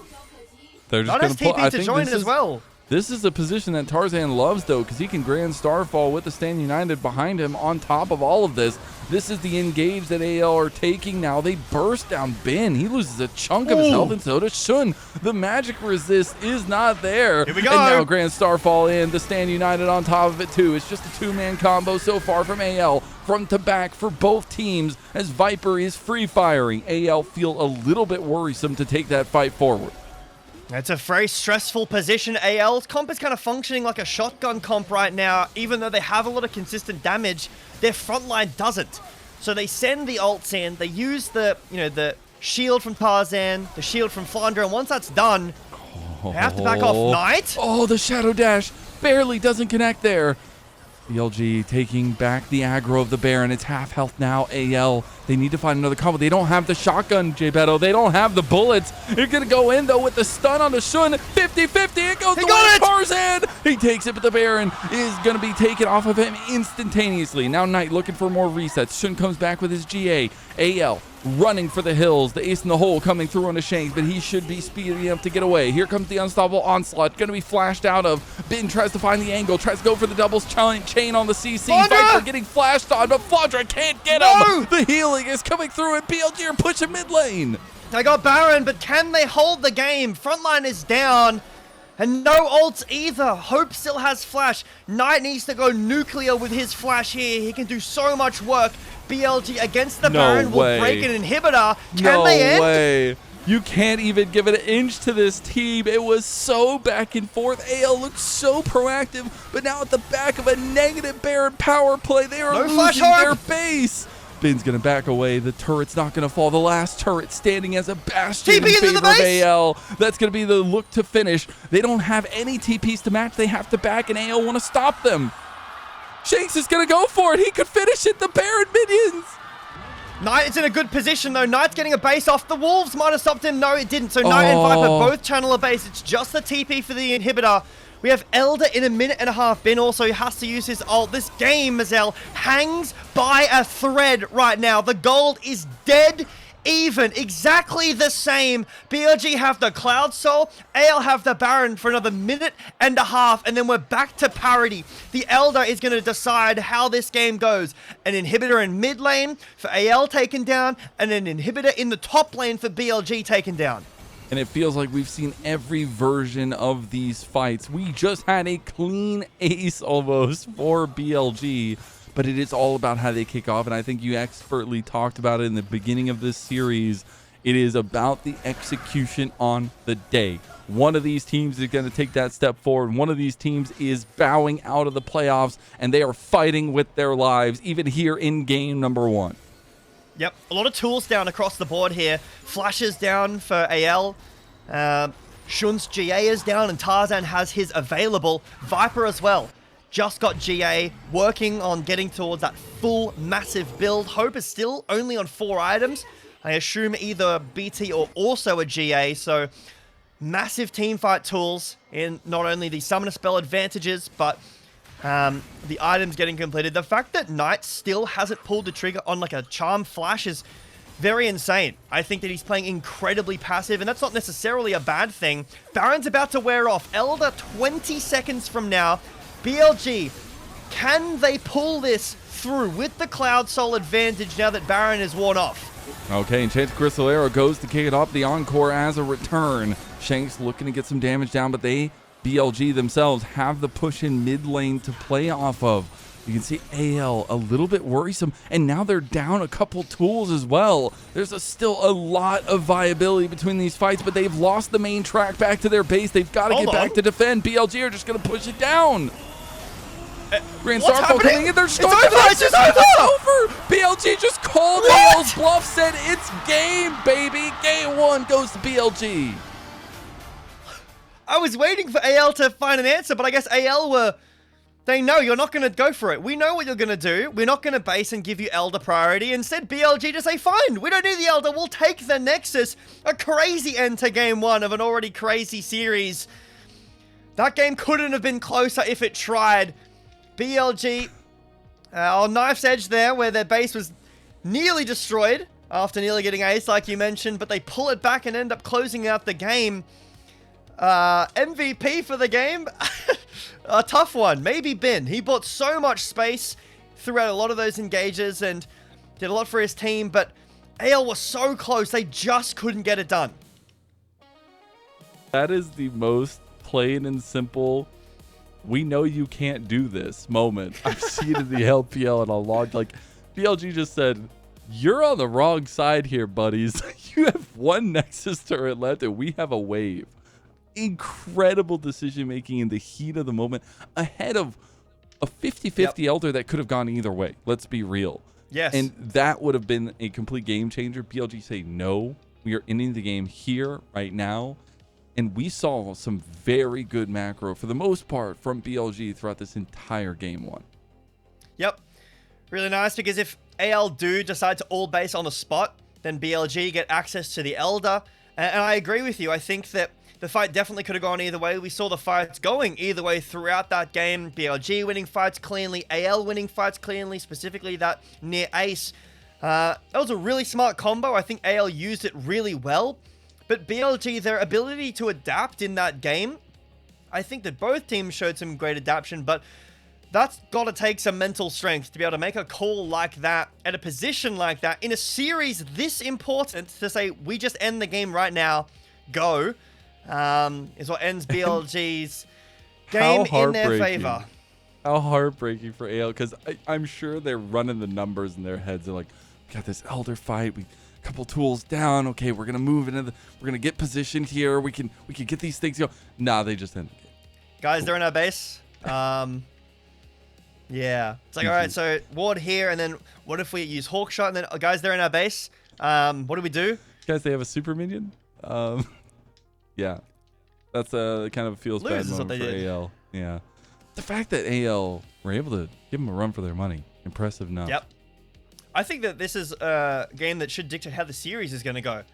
They're just going to pull. TP to join it as well. This is a position that Tarzan loves, though, because he can Grand Starfall with the Stand United behind him on top of all of this. This is the engage that AL are taking now. They burst down Bin. He loses a chunk of his health, and so does Shun. The magic resist is not there. Here we go. And now Grand Starfall in. The Stand United on top of it, too. It's just a 2-man combo so far from AL. Front to back for both teams as Viper is free-firing. AL feel a little bit worrisome to take that fight forward. It's a very stressful position. AL's comp is kind of functioning like a shotgun comp right now. Even though they have a lot of consistent damage, their front line doesn't. So they send the ults in. They use the shield from Tarzan, the shield from Flandre, and once that's done, they have to back off Knight. Oh, the Shadow Dash barely doesn't connect there. BLG taking back the aggro of the Baron. It's half health now. AL, they need to find another combo. They don't have the shotgun, Jbetto. They don't have the bullets. They're going to go in, though, with the stun on the Shun. 50-50. It goes to Tarzan. He takes it, but the Baron is going to be taken off of him instantaneously. Now Knight looking for more resets. Shun comes back with his GA. AL running for the hills. The ace in the hole coming through on the Shanks, but he should be speedy enough to get away. Here comes the unstoppable onslaught. Going to be flashed out of. Bin tries to find the angle. Tries to go for the doubles chain on the CC. Viper getting flashed on, but Flandre can't get him. The healing is coming through, and BLG are pushing mid lane. They got Baron, but can they hold the game? Frontline is down. And no ults either. Hope still has flash. Knight needs to go nuclear with his flash here. He can do so much work. BLG against the Baron will break an inhibitor. Can they end? No way. You can't even give it an inch to this team. It was so back and forth. AL looked so proactive, but now at the back of a negative Baron power play, they are losing their base. Bin's going to back away. The turret's not going to fall. The last turret standing as a bastion in favor of AL. That's going to be the look to finish. They don't have any TPs to match. They have to back, and AL want to stop them. Shanks is going to go for it. He could finish it. The Baron minions. Knight is in a good position, though. Knight's getting a base off. The Wolves might have stopped him. No, it didn't. So Knight and Viper both channel a base. It's just the TP for the inhibitor. We have Elder in a minute and a half. Bin also has to use his ult. This game, Mazel, hangs by a thread right now. The gold is dead even. Exactly the same. BLG have the Cloud Soul. AL have the Baron for another minute and a half. And then we're back to parity. The Elder is going to decide how this game goes. An inhibitor in mid lane for AL taken down. And an inhibitor in the top lane for BLG taken down. And it feels like we've seen every version of these fights. We just had a clean ace almost for BLG, but it is all about how they kick off. And I think you expertly talked about it in the beginning of this series. It is about the execution on the day. One of these teams is going to take that step forward. One of these teams is bowing out of the playoffs, and they are fighting with their lives, even here in game number 1. Yep, a lot of tools down across the board here. Flashes down for AL. Shun's GA is down, and Tarzan has his available. Viper as well. Just got GA, working on getting towards that full massive build. Hope is still only on 4 items. I assume either BT or also a GA, so massive teamfight tools in not only the summoner spell advantages, but the items getting completed. The fact that Knight still hasn't pulled the trigger on like a charm flash is very insane. I think that he's playing incredibly passive, and that's not necessarily a bad thing. Baron's about to wear off. Elder 20 seconds from now. BLG, can they pull this through with the Cloud Soul advantage now that Baron is worn off? Okay, Enchanted Crystal Arrow goes to kick it off. The Encore as a return. Shanks looking to get some damage down, but BLG themselves have the push in mid lane to play off of. You can see AL a little bit worrisome, and now they're down a couple tools as well. There's still a lot of viability between these fights, but they've lost the main track back to their base. They've got to get back to defend. BLG are just going to push it down. Grand Starfall coming in. They're starting. It's over. BLG just called AL's bluff, said it's game, baby. Game 1 goes to BLG. I was waiting for AL to find an answer, but I guess AL they know you're not going to go for it. We know what you're going to do. We're not going to base and give you Elder priority. Instead, BLG just say, fine, we don't need the Elder. We'll take the Nexus. A crazy end to game 1 of an already crazy series. That game couldn't have been closer if it tried. BLG on Knife's Edge there, where their base was nearly destroyed after nearly getting ace, like you mentioned, but they pull it back and end up closing out the game. MVP for the game, a tough one. Maybe Bin. He bought so much space throughout a lot of those engages and did a lot for his team, but AL was so close, they just couldn't get it done. That is the most plain and simple, we know you can't do this moment I've seen in the LPL in a long, like, BLG just said, you're on the wrong side here, buddies. You have 1 Nexus turret left and we have a wave. Incredible decision making in the heat of the moment ahead of a 50-50 Elder that could have gone either way. Let's be real. Yes. And that would have been a complete game changer. BLG say, no, we are ending the game here right now. And we saw some very good macro for the most part from BLG throughout this entire game 1. Yep. Really nice, because if AL do decide to all base on the spot, then BLG get access to the Elder. And I agree with you. I think that the fight definitely could have gone either way. We saw the fights going either way throughout that game. BLG winning fights cleanly, AL winning fights cleanly, specifically that near ace. That was a really smart combo. I think AL used it really well. But BLG, their ability to adapt in that game, I think that both teams showed some great adaptation, but that's got to take some mental strength to be able to make a call like that at a position like that in a series this important to say, we just end the game right now, go. is what ends BLG's game in their favor. How heartbreaking for AL, because I'm sure they're running the numbers in their heads. They're like, we got this Elder fight, we couple tools down. Okay, we're gonna move into we're gonna get positioned here. We can get these things going. Nah, they just end the game. Guys, they're in our base. Yeah, it's like, all right, so ward here, and then what if we use Hawk Shot, and then guys, they're in our base. What do we do? Guys, they have a super minion. Yeah, that's kind of feels bad moment for AL. Yeah, the fact that AL were able to give them a run for their money, impressive enough. Yep. I think that this is a game that should dictate how the series is going to go.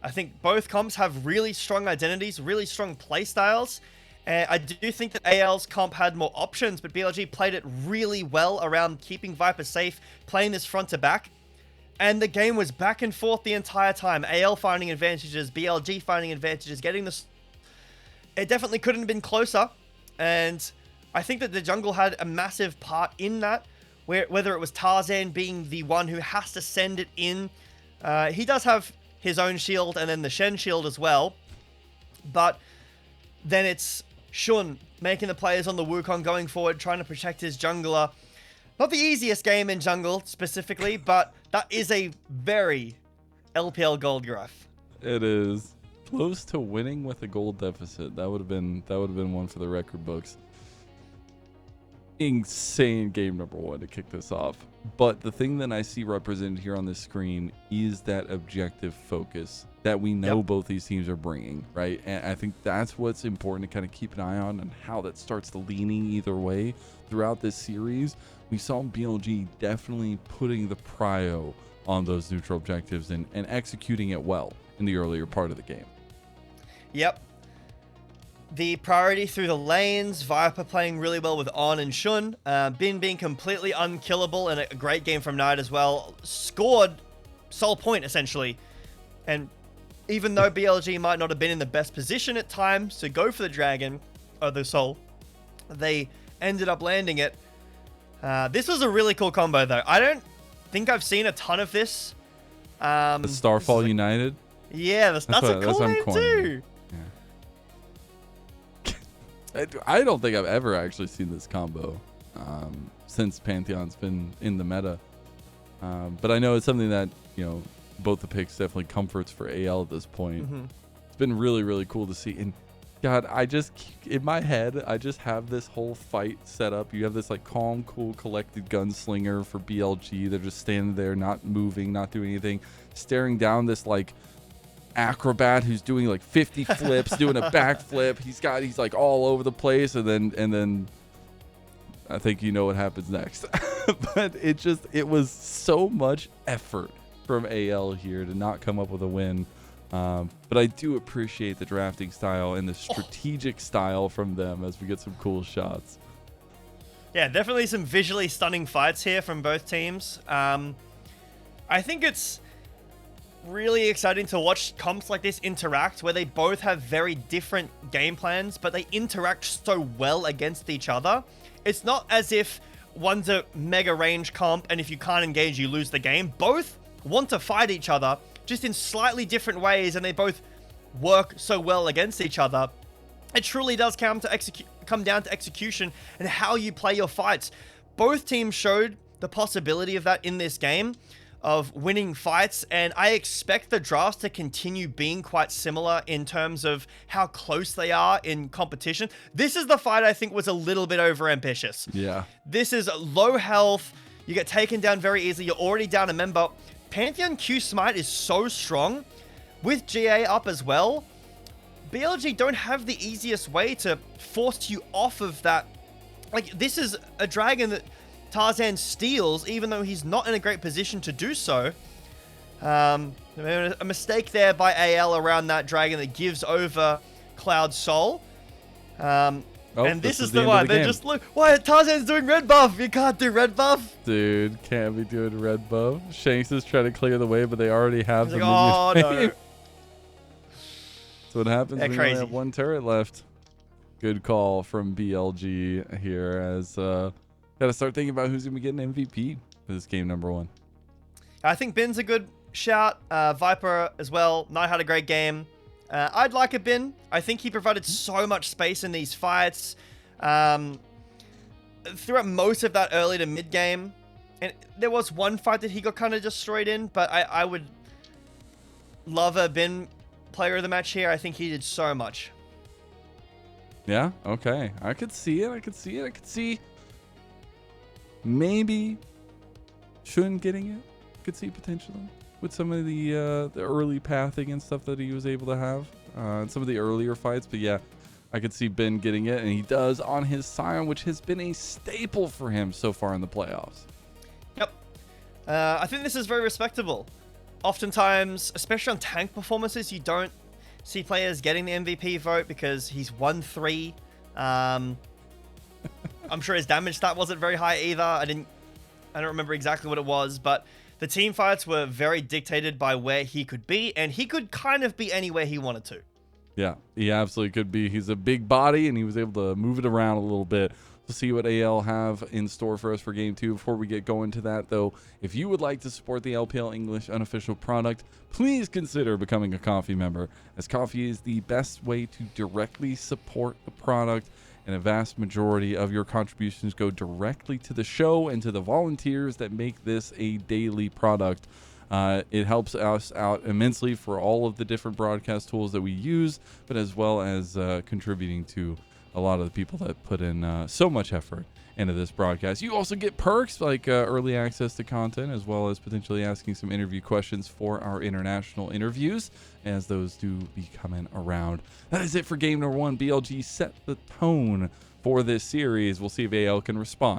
I think both comps have really strong identities, really strong play styles. I do think that AL's comp had more options, but BLG played it really well around keeping Viper safe, playing this front to back. And the game was back and forth the entire time. AL finding advantages, BLG finding advantages, getting this... It definitely couldn't have been closer. And I think that the jungle had a massive part in that. Whether it was Tarzan being the one who has to send it in. He does have his own shield and then the Shen shield as well. But then it's Shun making the players on the Wukong going forward, trying to protect his jungler. Not the easiest game in jungle specifically, but that is a very LPL gold graph. It is close to winning with a gold deficit. That would have been one for the record books. Insane game number one to kick this off. But the thing that I see represented here on this screen is that objective focus that we know both these teams are bringing, right? And I think that's what's important to kind of keep an eye on and how that starts leaning either way throughout this series. We saw BLG definitely putting the prio on those neutral objectives and executing it well in the earlier part of the game. Yep. The priority through the lanes, Viper playing really well with On and Shun. Bin being completely unkillable and a great game from Knight as well. Scored Soul Point, essentially. And even though BLG might not have been in the best position at times to go for the Dragon, or the Soul, they ended up landing it. This was a really cool combo, though. I don't think I've seen a ton of this. The Starfall United? Yeah, that's a cool name, too. I don't think I've ever actually seen this combo since Pantheon's been in the meta. But I know it's something that, both the picks definitely comforts for AL at this point. It's been really, really cool to see. And God, in my head, I just have this whole fight set up. You have this like calm, cool, collected gunslinger for BLG. They're just standing there, not moving, not doing anything, staring down this like acrobat who's doing like 50 flips, doing a backflip. He's like all over the place, and then I think you know what happens next. But it was so much effort from AL here to not come up with a win. But I do appreciate the drafting style and the strategic style from them as we get some cool shots. Yeah, definitely some visually stunning fights here from both teams. I think it's really exciting to watch comps like this interact, where they both have very different game plans, but they interact so well against each other. It's not as if one's a mega range comp, and if you can't engage, you lose the game. Both want to fight each other, just in slightly different ways, and they both work so well against each other. It truly does come down to execution and how you play your fights. Both teams showed the possibility of that in this game, of winning fights, and I expect the drafts to continue being quite similar in terms of how close they are in competition. This is the fight I think was a little bit overambitious. Yeah. This is low health. You get taken down very easily. You're already down a member. Pantheon Q Smite is so strong. With GA up as well, BLG don't have the easiest way to force you off of that. Like, this is a dragon that Tarzan steals, even though he's not in a great position to do so. A mistake there by AL around that dragon that gives over Cloud Soul. And this is the one. They just look. Why Tarzan's doing red buff? You can't do red buff. Dude, can't be doing red buff. Shanks is trying to clear the way, but they already have the oh no. That's what happens when you only have one turret left. Good call from BLG here, as got to start thinking about who's going to be getting MVP for this game number one. I think Bin's a good shout. Viper as well. Knight had a great game. I'd like a bin. I think he provided so much space in these fights. Throughout most of that early to mid game. And there was one fight that he got kind of destroyed in, but I would love a bin player of the match here. I think he did so much. Yeah, okay. I could see it. I could see maybe Shun getting it. Could see potentially with some of the early pathing and stuff that he was able to have in some of the earlier fights. But yeah, I could see Ben getting it, and he does on his Scion, which has been a staple for him so far in the playoffs. Yep. I think this is very respectable. Oftentimes, especially on tank performances, you don't see players getting the MVP vote because he's 1-3. I'm sure his damage stat wasn't very high either. I don't remember exactly what it was, but the team fights were very dictated by where he could be, and he could kind of be anywhere he wanted to. Yeah, he absolutely could be. He's a big body, and he was able to move it around a little bit. We'll see what AL have in store for us for Game 2. Before we get going to that, though, if you would like to support the LPL English unofficial product, please consider becoming a coffee member, as coffee is the best way to directly support the product, and a vast majority of your contributions go directly to the show and to the volunteers that make this a daily product. It helps us out immensely for all of the different broadcast tools that we use, but as well as contributing to a lot of the people that put in so much effort into this broadcast. You also get perks like early access to content, as well as potentially asking some interview questions for our international interviews, as those do be coming around. That is it for game number 1. BLG set the tone for this series. We'll see if AL can respond.